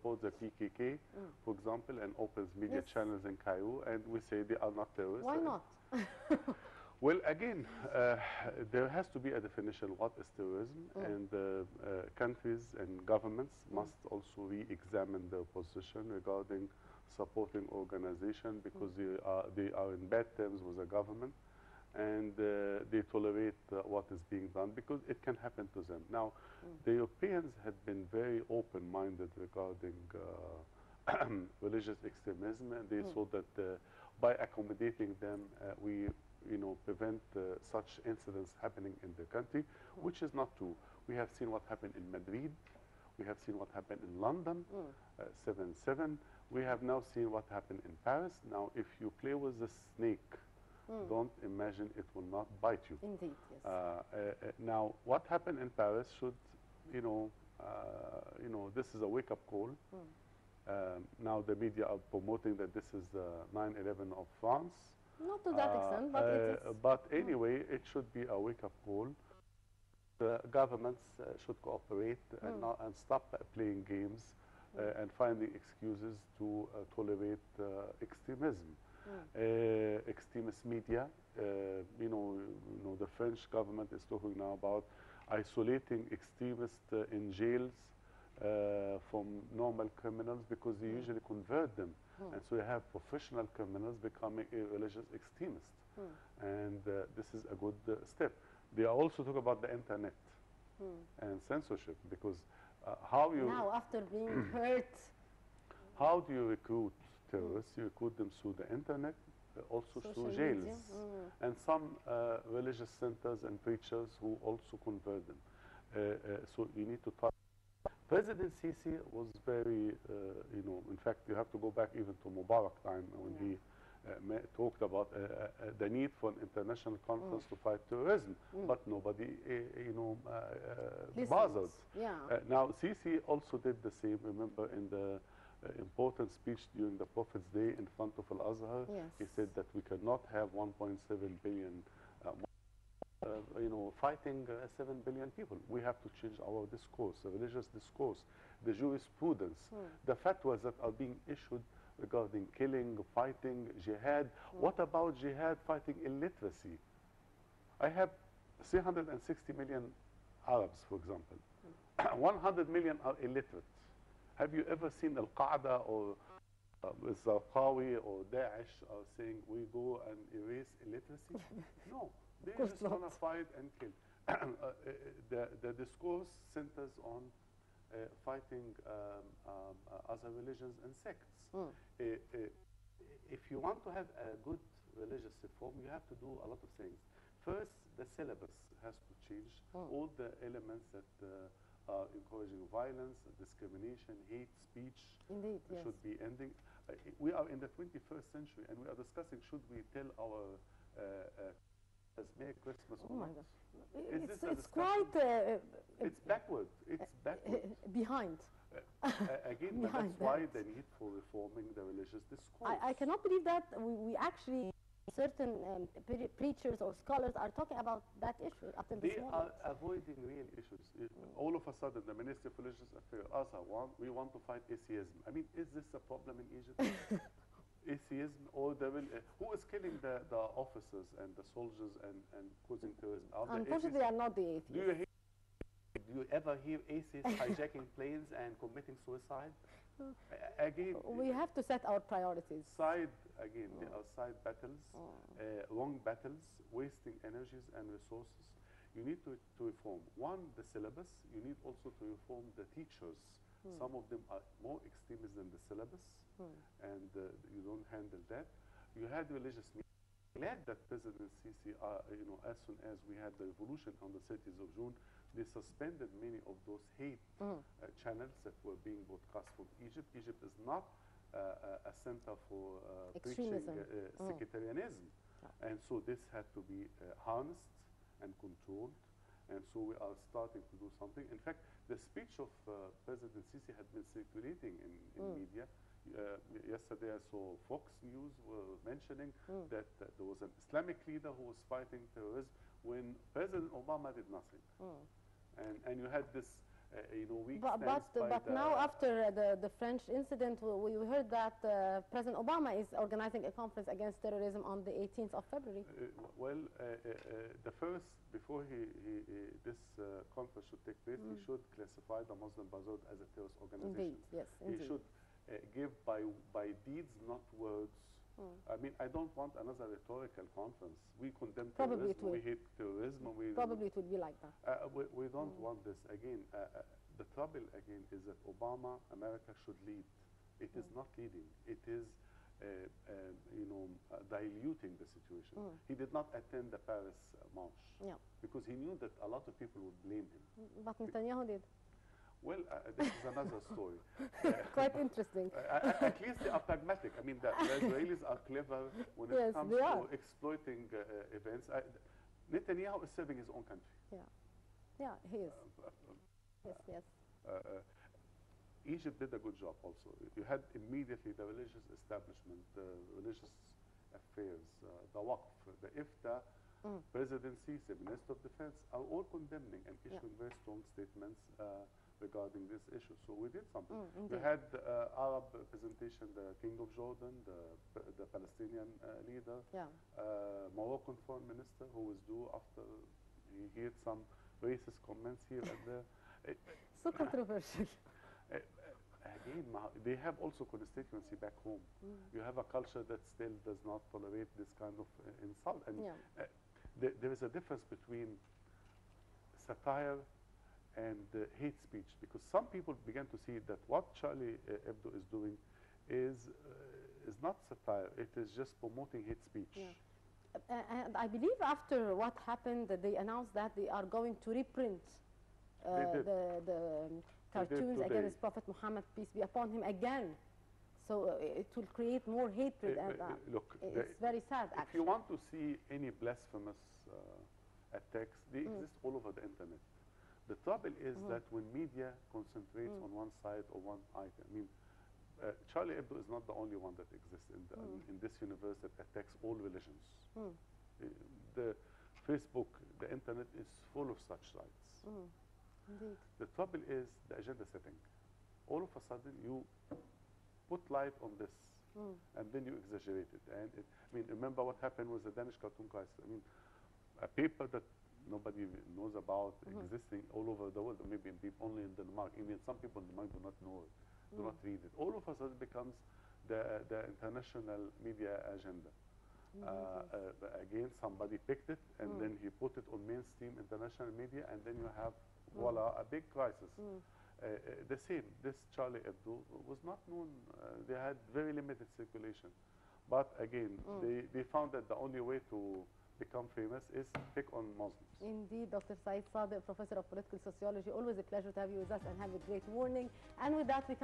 support the PKK, for example, and opens media Yes. channels in Cairo, and we say they are not terrorists. Why not? Well, again, there has to be a definition what is terrorism, and countries and governments must also re-examine their position regarding supporting organization, because they are in bad terms with the government, and they tolerate what is being done because it can happen to them. Now, the Europeans had been very open-minded regarding religious extremism, and they saw that by accommodating them, we prevent such incidents happening in the country, which is not true. We have seen what happened in Madrid. We have seen what happened in London, 7/7. We have now seen what happened in Paris. Now, if you play with the snake, don't imagine it will not bite you. Indeed, yes. Now, what happened in Paris should, this is a wake-up call. Now the media are promoting that this is the 9/11 of France. Not to that extent, but it is. But anyway, it should be a wake-up call. The governments should cooperate and stop playing games and finding excuses to tolerate extremism. Extremist media, the French government is talking now about isolating extremists in jails from normal criminals, because they usually convert them. And so you have professional criminals becoming a religious extremists. And this is a good step. They are also talking about the internet and censorship, because how you... Now, after being hurt... How do you recruit terrorists? You recruit them through the internet, also through jails. And some religious centers and preachers who also convert them. So you need to talk. President Sisi was very, in fact, you have to go back even to Mubarak time when he talked about the need for an international conference to fight terrorism, but nobody, bothered. Now, Sisi also did the same. Remember, in the important speech during the Prophet's Day in front of Al-Azhar, he said that we cannot have 1.7 billion fighting 7 billion people. We have to change our discourse, the religious discourse, the jurisprudence, the fatwas that are being issued regarding killing, fighting, jihad. What about jihad fighting illiteracy? I have 360 million Arabs, for example. 100 million are illiterate. Have you ever seen Al-Qaeda or Zarqawi or Daesh are saying we go and erase illiteracy? No. They just want to fight and kill. The discourse centers on fighting other religions and sects. If you want to have a good religious reform, you have to do a lot of things. First, the syllabus has to change. All the elements that are encouraging violence, discrimination, hate speech should be ending. We are in the 21st century, and we are discussing, should we tell our Merry Christmas or not? Oh my gosh. It's quite... it's backward. It's backward. Behind. Again, that's why the need for reforming the religious discourse. I cannot believe that we actually, certain preachers or scholars are talking about that issue up to this moment. They are avoiding real issues. All of a sudden, the Ministry of Religious Affairs, we want to fight atheism. I mean, is this a problem in Egypt? Atheism, or who is killing the officers and the soldiers and causing terrorism? Unfortunately, they are not the atheists. Do you ever hear atheists hijacking planes and committing suicide? Again, we have to set our priorities. There are side battles, wrong battles, wasting energies and resources. You need to reform. One, the syllabus. You need also to reform the teachers. Some of them are more extremist than the syllabus, and you don't handle that. You had religious media. Glad that President Sisi, as soon as we had the revolution on the 30th of June, they suspended many of those hate channels that were being broadcast from Egypt. Egypt is not a center for preaching sectarianism. And so this had to be harnessed and controlled. And so we are starting to do something. In fact, the speech of President Sisi had been circulating in media. Yesterday I saw Fox News were mentioning that there was an Islamic leader who was fighting terrorism when President Obama did nothing. And you had this weak But now after the French incident, we heard that President Obama is organizing a conference against terrorism on the 18th of February. The first, before this conference should take place, he should classify the Muslim Brotherhood as a terrorist organization. Indeed, yes, indeed. He should give by deeds, not words. I mean, I don't want another rhetorical conference. We condemn terrorism, we hate terrorism. Probably it will be like that. We don't want this. Again, the trouble again is that America should lead. It is not leading. It is, diluting the situation. He did not attend the Paris march because he knew that a lot of people would blame him. But Netanyahu did. Well, this is another story. Quite interesting. At least they are pragmatic. I mean, the Israelis are clever when it comes to exploiting events. Netanyahu is serving his own country. Yeah, he is. Yes. Egypt did a good job also. You had immediately the religious establishment, the religious affairs, the Waqf, the IFTA, presidency, the Minister of Defense are all condemning and issuing very strong statements regarding this issue. So we did something. We had Arab representation, the King of Jordan, the Palestinian leader, Moroccan foreign minister who was due after he heard some racist comments here and there. So controversial. Again, they have also constituency back home. You have a culture that still does not tolerate this kind of insult. And there is a difference between satire and hate speech, because some people began to see that what Charlie Hebdo is doing is not satire. It is just promoting hate speech. And I believe after what happened, they announced that they are going to reprint the cartoons against Prophet Muhammad, peace be upon him, again. So it will create more hatred. Look, it's very sad, actually. If you want to see any blasphemous attacks, they exist all over the internet. The trouble is that when media concentrates on one side or one item, I mean, Charlie Hebdo is not the only one that exists in this universe that attacks all religions. The Facebook, the internet is full of such sites. Indeed. The trouble is the agenda setting. All of a sudden, you put light on this, and then you exaggerate it. And I mean, remember what happened with the Danish cartoon crisis. I mean, a paper that nobody knows about existing all over the world, or maybe only in Denmark. Even some people in Denmark do not know it, do not read it. All of a sudden, it becomes the international media agenda. Again, somebody picked it, and then he put it on mainstream international media, and then you have, voila, a big crisis. The same, this Charlie Hebdo was not known. They had very limited circulation. But again, they found that the only way to become famous is pick on Muslims. Indeed, Dr. Saeed Sadek, Professor of Political Sociology, always a pleasure to have you with us, and have a great morning. And with that, we